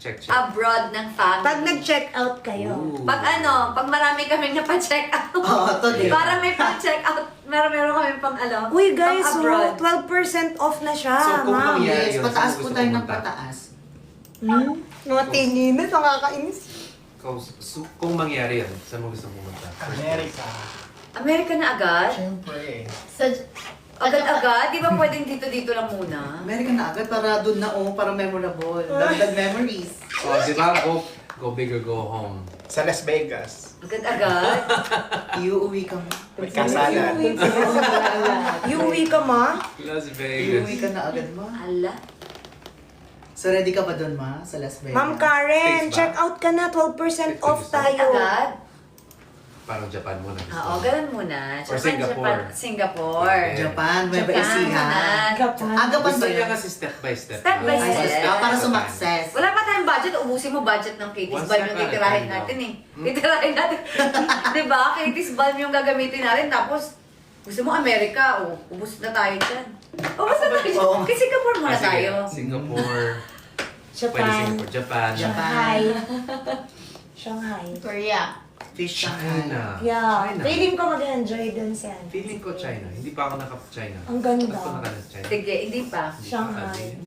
Check. abroad ng family. Pag nag-check out kayo. Ooh. Pag pag marami kaming napa-check out. Oo, to din. Para may pang-check out, meron kami pang Uy guys, pang so abroad. 12% off na siya, So, kung ma'am. mangyari Yes, yun, pataas saan po gusto tayo ng pumunta? pataas. Mga tinginan, nakakainis. Kung mangyari yan, saan mo gusto pumunta? America. Amerika na agad? Siyempre. Agad-agad? Di ba pwedeng dito lang muna? American na agad para doon na para memorable. Dagdag memories. Oh, di ba? Go big or go home. Sa Las Vegas. Agad-agad? Iuwi ka mo. May kasalan. Yuwi ka, ma? Las Iuwi Vegas. ka na agad, ma. Ala. So ready ka ba doon, ma? Sa Las Vegas? Ma'am Karen, Fix ba? check out ka na. 12% off tayo. Agad? Parang Japan muna. gusto Oo, mo. ganun muna. Or Singapore. Singapore. Japan, Nueva Japan Ecija. Japan. Aga pa Gusto ba niya yan? kasi step by step. Step by lang. step. Para sumakses. Wala pa tayong budget, ubusin mo budget ng Katie's One Balm step yung at a titirahin time, natin no? eh. Titirahin natin. Diba? Katie's Balm yung gagamitin natin, tapos gusto mo Amerika, ubus na tayo dyan. Ubus na tayo dyan. Oo. Kay Singapore muna Sige, tayo. Singapore. Pwede Japan. Singapore. Japan. Shanghai. Shanghai. Korea. Fish China. Yeah. China. Feeling ko mag-enjoy dun siya. Feeling ko China. Hindi pa ako naka-China. Ang ganda. Ba't ko naka-China? Sige, hindi pa. Hindi pa, Shanghai. ano yun?